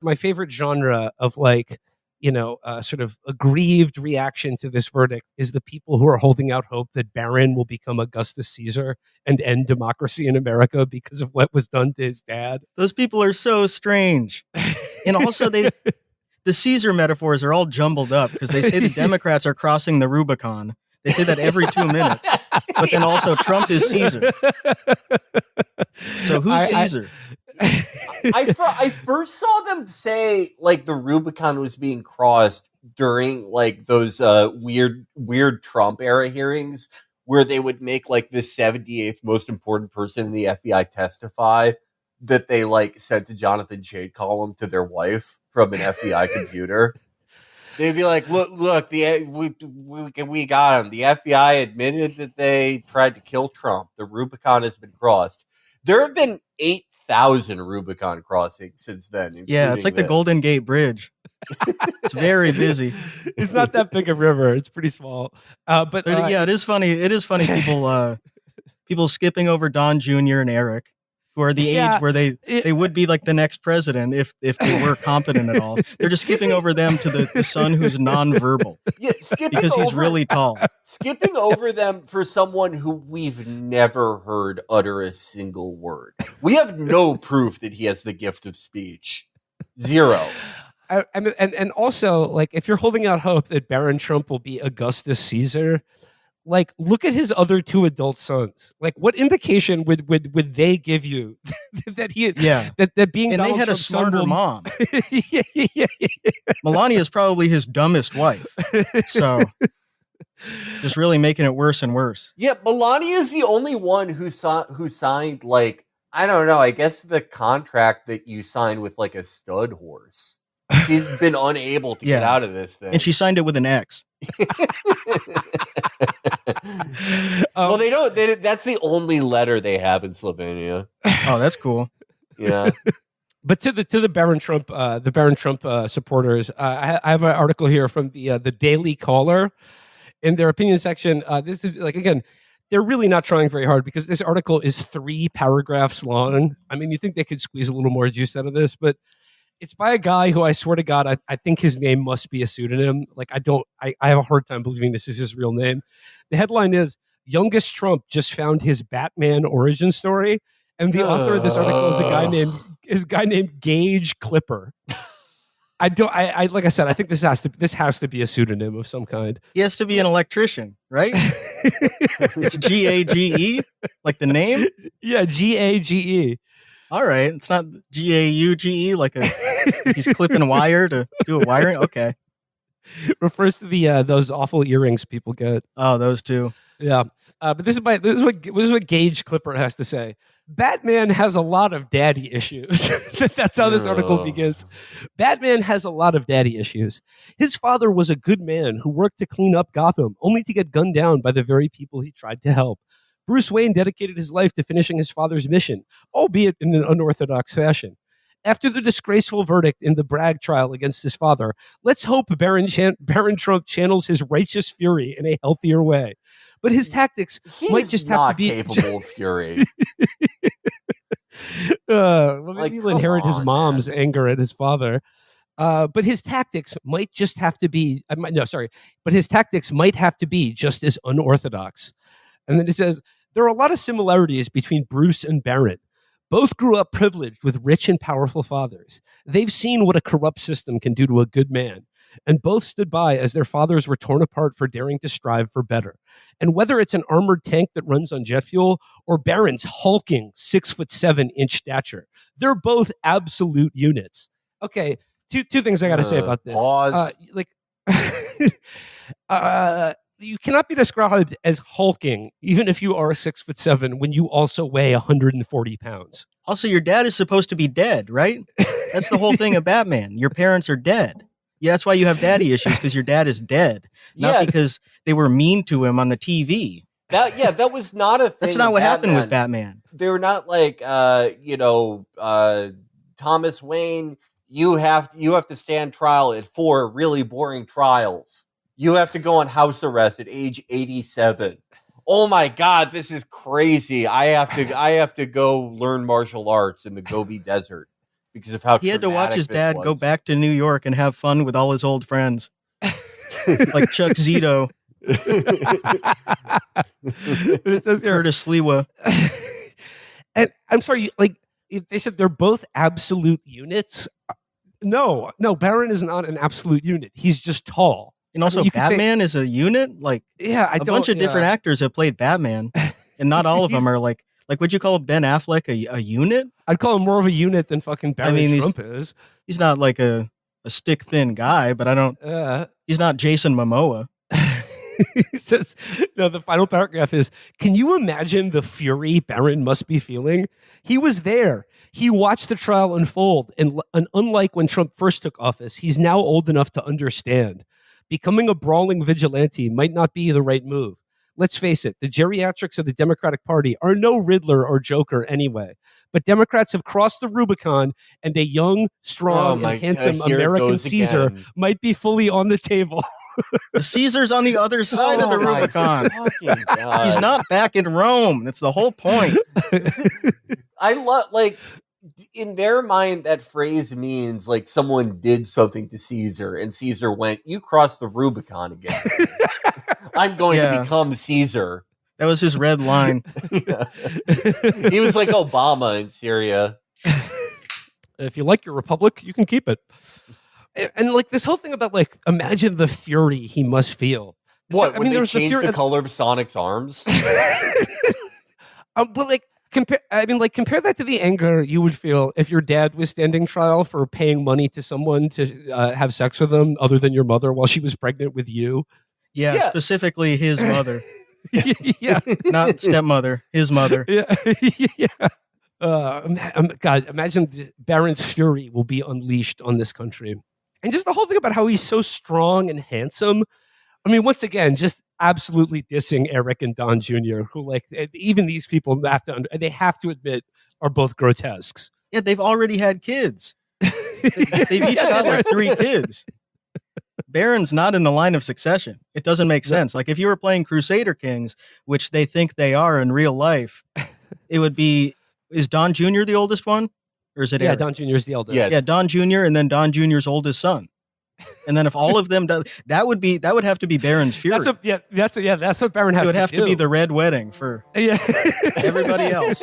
My favorite genre of like, sort of aggrieved reaction to this verdict is the people who are holding out hope that Barron will become Augustus Caesar and end democracy in America because of what was done to his dad. Those people are so strange. And also the Caesar metaphors are all jumbled up because they say the Democrats are crossing the Rubicon. They say that every 2 minutes. But then also Trump is Caesar. So who's Caesar? I first saw them say like the Rubicon was being crossed during like those weird Trump era hearings where they would make like the 78th most important person in the FBI testify that they like sent a Jonathan Chait column to their wife from an FBI computer. They'd be like, look, we got him. The FBI admitted that they tried to kill Trump. The Rubicon has been crossed. There have been 8,000 Rubicon crossings since then. Yeah, it's like the Golden Gate Bridge. It's very busy. It's not that big a river. It's pretty small. But yeah, it is funny. It is funny. People skipping over Don Jr. and Eric, who are the age where they would be like the next president if they were competent at all. They're just skipping over them to the son who's nonverbal. Yeah, because he's really tall. Skipping over them for someone who we've never heard utter a single word. We have no proof that he has the gift of speech. Zero. And also, like, if you're holding out hope that Barron Trump will be Augustus Caesar, like, look at his other two adult sons. Like, what indication would they give you that that being and Donald they had Trump's a smarter mom. yeah. Melania is probably his dumbest wife. So just really making it worse and worse. Yeah, Melania is the only one who signed like, I don't know, I guess the contract that you sign with like a stud horse. She's been unable to get out of this thing. And she signed it with an X. Well, they don't. That's the only letter they have in Slovenia. Oh, that's cool. Yeah. But to the Barron Trump supporters, I have an article here from the Daily Caller in their opinion section. This is like, again, they're really not trying very hard because this article is 3 paragraphs long. I mean, you think they could squeeze a little more juice out of this, but it's by a guy who I swear to God, I think his name must be a pseudonym. Like, I have a hard time believing this is his real name. The headline is, Youngest Trump just found his Batman origin story. And the author of this article is a guy named Gage Clipper. Like I said, I think this has to be a pseudonym of some kind. He has to be an electrician, right? It's Gage, like the name? Yeah, Gage. All right, it's not Gauge, like he's clipping wire to do a wiring. Okay, refers to the those awful earrings people get. Oh, those two. Yeah, but this is what Gage Clipper has to say. Batman has a lot of daddy issues. That's how this article begins. Batman has a lot of daddy issues. His father was a good man who worked to clean up Gotham, only to get gunned down by the very people he tried to help. Bruce Wayne dedicated his life to finishing his father's mission, albeit in an unorthodox fashion. After the disgraceful verdict in the Bragg trial against his father, let's hope Barron Trump channels his righteous fury in a healthier way. But his tactics might just have to be capable of fury. Maybe he'll inherit his mom's anger at his father. But his tactics might just have to be But his tactics might have to be just as unorthodox. And then it says, there are a lot of similarities between Bruce and Barron. Both grew up privileged with rich and powerful fathers. They've seen what a corrupt system can do to a good man. And both stood by as their fathers were torn apart for daring to strive for better. And whether it's an armored tank that runs on jet fuel or Barron's hulking 6'7" stature, they're both absolute units. Okay, two things I got to say about this. Pause. You cannot be described as hulking, even if you are 6'7", when you also weigh 140 pounds. Also, your dad is supposed to be dead, right? That's the whole thing of Batman. Your parents are dead. Yeah, that's why you have daddy issues, because your dad is dead, not because they were mean to him on the TV. That was not a thing. That's not what happened with Batman. They were not like, Thomas Wayne, you have to stand trial at 4 really boring trials. You have to go on house arrest at age 87. Oh my God, this is crazy. I have to go learn martial arts in the Gobi Desert because of how He had to watch his dad go was. back to New York and have fun with all his old friends, like Chuck Zito, It says here, Curtis Sliwa. and I'm sorry, like they said they're both absolute units. No, Barron is not an absolute unit. He's just tall. And also, you could say- Batman is a unit. Like, Yeah, a bunch of different actors have played Batman, and not all of them are like. Would you call Ben Affleck a unit? I'd call him more of a unit than fucking Barron Trump is. He's not like a stick thin guy, but I don't. He's not Jason Momoa. He says, no, the final paragraph is, can you imagine the fury Barron must be feeling? He was there. He watched the trial unfold, and unlike when Trump first took office, he's now old enough to understand. Becoming a brawling vigilante might not be the right move. Let's face it, the geriatrics of the Democratic Party are no Riddler or Joker anyway. But Democrats have crossed the Rubicon, and a young, strong, and handsome American Caesar might be fully on the table. The Caesar's on the other side of the Rubicon. He's not back in Rome. That's the whole point. I love, like, in their mind, that phrase means like someone did something to Caesar, and Caesar went, "You crossed the Rubicon again. I'm going to become Caesar." That was his red line. Yeah. He was like Obama in Syria. If you like your republic, you can keep it. And like this whole thing about like, imagine the fury he must feel. What? I mean, they changed the color of Sonic's arms? But like, compare that to the anger you would feel if your dad was standing trial for paying money to someone to have sex with them other than your mother while she was pregnant with you. Yeah. Specifically his mother. Yeah, not stepmother, his mother. Yeah, yeah. God, imagine Barron's fury will be unleashed on this country, and just the whole thing about how he's so strong and handsome. I mean, once again, just absolutely dissing Eric and Don Jr., who, like, even these people have to admit are both grotesques. Yeah, they've already had kids. They've each got like 3 kids. Barron's not in the line of succession. It doesn't make sense. Like, if you were playing Crusader Kings, which they think they are in real life, it would be, is Don Jr. the oldest one? Or is it Eric? Don Jr. is the eldest. Yes. Yeah, Don Jr. and then Don Jr.'s oldest son. And then if all of them do, that would have to be Barron's fury. That's what Barron has to do. It would have to be the red wedding for everybody else.